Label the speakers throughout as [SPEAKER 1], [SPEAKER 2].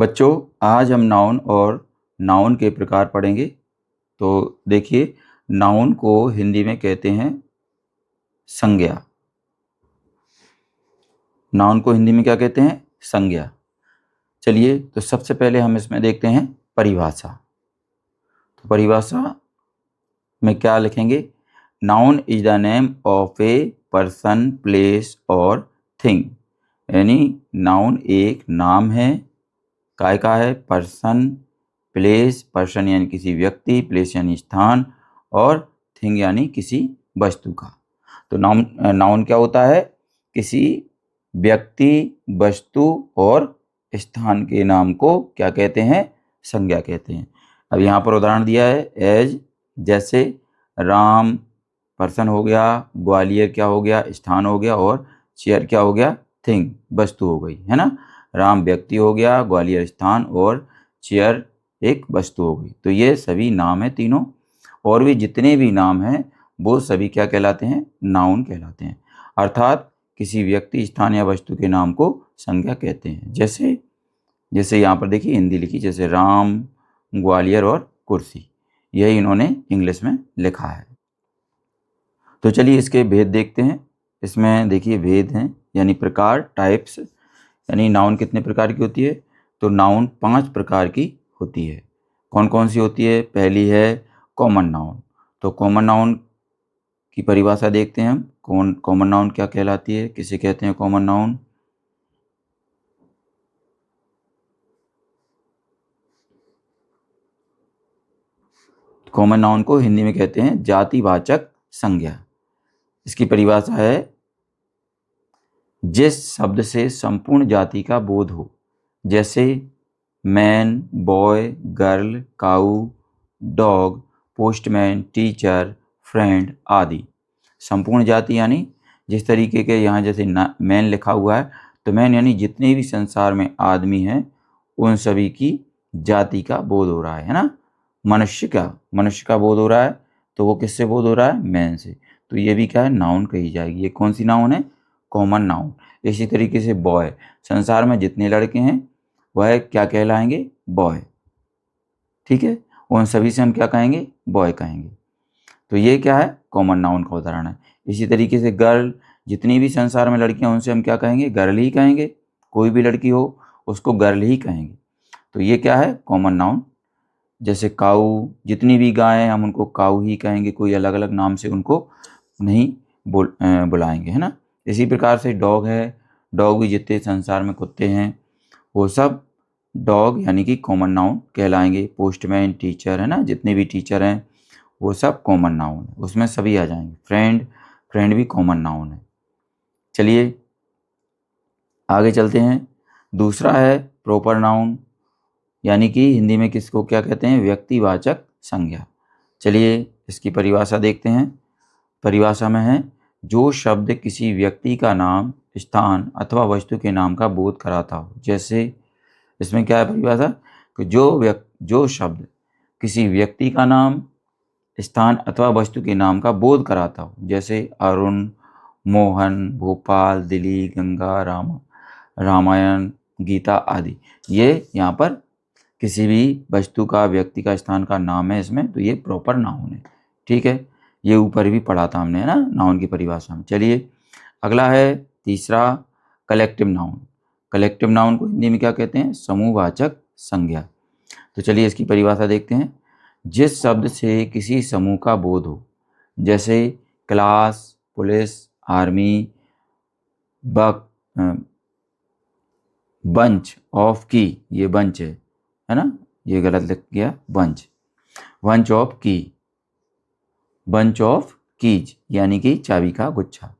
[SPEAKER 1] बच्चों, आज हम नाउन और नाउन के प्रकार पढ़ेंगे। तो देखिए, नाउन को हिंदी में कहते हैं संज्ञा। नाउन को हिंदी में क्या कहते हैं? संज्ञा। चलिए, तो सबसे पहले हम इसमें देखते हैं परिभाषा। तो परिभाषा में क्या लिखेंगे? Noun is the name of a person, place और थिंग। यानी नाउन एक नाम है। काय का है? पर्सन, प्लेस, पर्सन यानी किसी व्यक्ति, प्लेस यानी स्थान, और थिंग यानी किसी वस्तु का। तो नाउन क्या होता है? किसी व्यक्ति, वस्तु और स्थान के नाम को क्या कहते हैं? संज्ञा कहते हैं। अब यहाँ पर उदाहरण दिया है एज, जैसे राम पर्सन हो गया, ग्वालियर क्या हो गया? स्थान हो गया, और चेयर क्या हो गया? थिंग, वस्तु हो गई, है ना। राम व्यक्ति हो गया, ग्वालियर स्थान, और चेयर एक वस्तु हो गई। तो ये सभी नाम है तीनों, और भी जितने भी नाम हैं वो सभी क्या कहलाते हैं? नाउन कहलाते हैं। अर्थात किसी व्यक्ति, स्थान या वस्तु के नाम को संज्ञा कहते हैं। जैसे यहाँ पर देखिए हिंदी लिखी, जैसे राम, ग्वालियर और कुर्सी, यही इन्होंने इंग्लिश में लिखा है। तो चलिए इसके भेद देखते हैं। इसमें देखिए भेद हैं, यानी प्रकार, टाइप्स। यानी नाउन कितने प्रकार की होती है? तो नाउन 5 प्रकार की होती है। कौन कौन सी होती है? पहली है कॉमन नाउन। तो कॉमन नाउन की परिभाषा देखते हैं हम। कॉमन नाउन क्या कहलाती है? किसे कहते हैं कॉमन नाउन? कॉमन नाउन को हिंदी में कहते हैं जातिवाचक संज्ञा। इसकी परिभाषा है जिस शब्द से संपूर्ण जाति का बोध हो, जैसे मैन, बॉय, गर्ल, काऊ, डॉग, पोस्टमैन, टीचर, फ्रेंड आदि। संपूर्ण जाति यानी जिस तरीके के यहाँ जैसे मैन लिखा हुआ है, तो मैन यानी जितने भी संसार में आदमी हैं उन सभी की जाति का बोध हो रहा है ना। मनुष्य का बोध हो रहा है, तो वो किससे बोध हो रहा है? मैन से। तो ये भी क्या है? नाउन कही जाएगी। ये कौन सी नाउन है? Common noun. इसी तरीके से बॉय, संसार में जितने लड़के हैं वह क्या कहलाएंगे? बॉय। ठीक है, उन सभी से हम क्या कहेंगे? बॉय कहेंगे। तो ये क्या है? कॉमन नाउन का उदाहरण है। इसी तरीके से गर्ल, जितनी भी संसार में लड़कियां उनसे हम क्या कहेंगे? गर्ल ही कहेंगे। कोई भी लड़की हो उसको गर्ल ही कहेंगे। तो ये क्या है? Common noun. जैसे काऊ, जितनी भी गायें हम उनको काऊ ही कहेंगे, कोई अलग अलग नाम से उनको नहीं बुलाएंगे, है ना। इसी प्रकार से डॉग है, डॉग भी जितने संसार में कुत्ते हैं वो सब डॉग यानी कि कॉमन नाउन कहलाएंगे। पोस्टमैन, टीचर, है ना, जितने भी टीचर हैं वो सब कॉमन नाउन है, उसमें सभी आ जाएंगे। फ्रेंड भी कॉमन नाउन है। चलिए आगे चलते हैं। दूसरा है प्रॉपर नाउन, यानी कि हिंदी में किसको क्या कहते हैं? व्यक्तिवाचक संज्ञा। चलिए इसकी परिभाषा देखते हैं। परिभाषा में है जो शब्द किसी व्यक्ति का नाम, स्थान अथवा वस्तु के नाम का बोध कराता हो। जैसे इसमें क्या है परिभाषा? कि जो शब्द किसी व्यक्ति का नाम, स्थान अथवा वस्तु के नाम का बोध कराता हो, जैसे अरुण, मोहन, भोपाल, दिल्ली, गंगा, रामायण, गीता आदि। ये यहाँ पर किसी भी वस्तु का, व्यक्ति का, स्थान का नाम है इसमें, तो ये प्रॉपर नाउन है। ठीक है, ये ऊपर भी पढ़ा था हमने, है ना, नाउन की परिभाषा में। चलिए अगला है तीसरा कलेक्टिव नाउन। कलेक्टिव नाउन को हिंदी में क्या कहते हैं? समूहवाचक संज्ञा। तो चलिए इसकी परिभाषा देखते हैं। जिस शब्द से किसी समूह का बोध हो, जैसे क्लास, पुलिस, आर्मी, बक, बंच ऑफ की, ये बंच है ना, ये गलत लिख गया, बंच ऑफ कीज यानी कि चाबी का गुच्छा।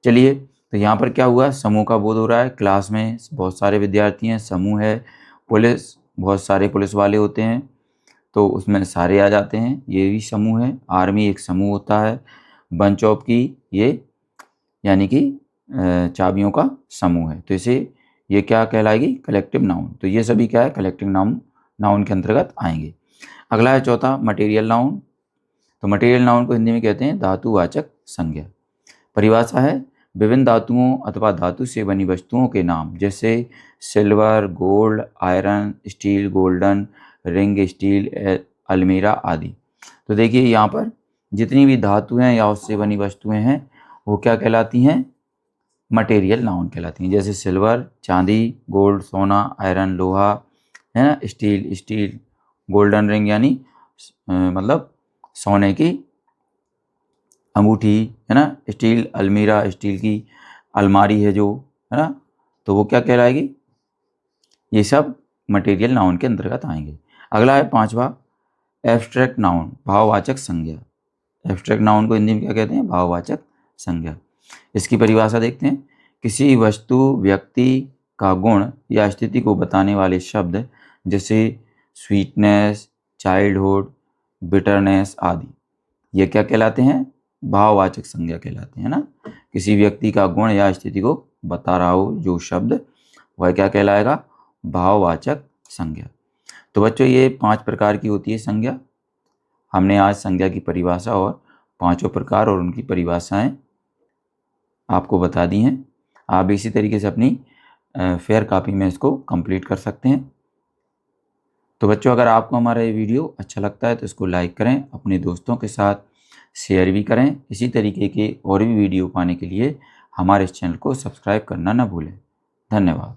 [SPEAKER 1] चलिए तो यहाँ पर क्या हुआ? समूह का बोध हो रहा है। क्लास में बहुत सारे विद्यार्थी हैं, समूह है। पुलिस, बहुत सारे पुलिस वाले होते हैं, तो उसमें सारे आ जाते हैं, ये भी समूह है। आर्मी एक समूह होता है। बंच ऑफ की, ये यानी कि चाबियों का समूह है। तो इसे ये क्या कहलाएगी? Collective noun. तो ये सभी क्या है? कलेक्टिव नाउन के अंतर्गत आएंगे। अगला है चौथा मटेरियल नाउन। तो मटेरियल नाउन को हिंदी में कहते हैं धातुवाचक संज्ञा। परिभाषा है विभिन्न धातुओं अथवा धातु से बनी वस्तुओं के नाम जैसे silver, gold, iron, steel, golden, ring steel, अलमीरा आदि। तो देखिए यहाँ पर जितनी भी धातु हैं या उससे बनी वस्तुएं हैं वो क्या कहलाती हैं? मटेरियल नाउन कहलाती हैं। जैसे सिल्वर चांदी, गोल्ड सोना, आयरन लोहा, है ना, स्टील गोल्डन रिंग यानी मतलब सोने की अंगूठी, है ना, स्टील अलमीरा स्टील की अलमारी है जो, है ना, तो वो क्या कहलाएगी? ये सब मटेरियल नाउन के अंतर्गत आएंगे। अगला है 5वां एब्स्ट्रैक्ट नाउन, भाववाचक संज्ञा। एब्स्ट्रैक्ट नाउन को हिंदी में क्या कहते हैं? भाववाचक संज्ञा। इसकी परिभाषा देखते हैं। किसी वस्तु व्यक्ति का गुण या स्थिति को बताने वाले शब्द जैसे स्वीटनेस, चाइल्डहुड, बिटरनेस आदि, ये क्या कहलाते हैं? भाववाचक संज्ञा कहलाते हैं ना। किसी व्यक्ति का गुण या स्थिति को बता रहा हो जो शब्द, वह क्या कहलाएगा? भाववाचक संज्ञा। तो बच्चों ये 5 प्रकार की होती है संज्ञा। हमने आज संज्ञा की परिभाषा और 5 प्रकार और उनकी परिभाषाएं आपको बता दी हैं। आप इसी तरीके से अपनी फेयर कॉपी में इसको कंप्लीट कर सकते हैं। तो बच्चों अगर आपको हमारा ये वीडियो अच्छा लगता है तो इसको लाइक करें, अपने दोस्तों के साथ शेयर भी करें। इसी तरीके के और भी वीडियो पाने के लिए हमारे इस चैनल को सब्सक्राइब करना ना भूलें। धन्यवाद।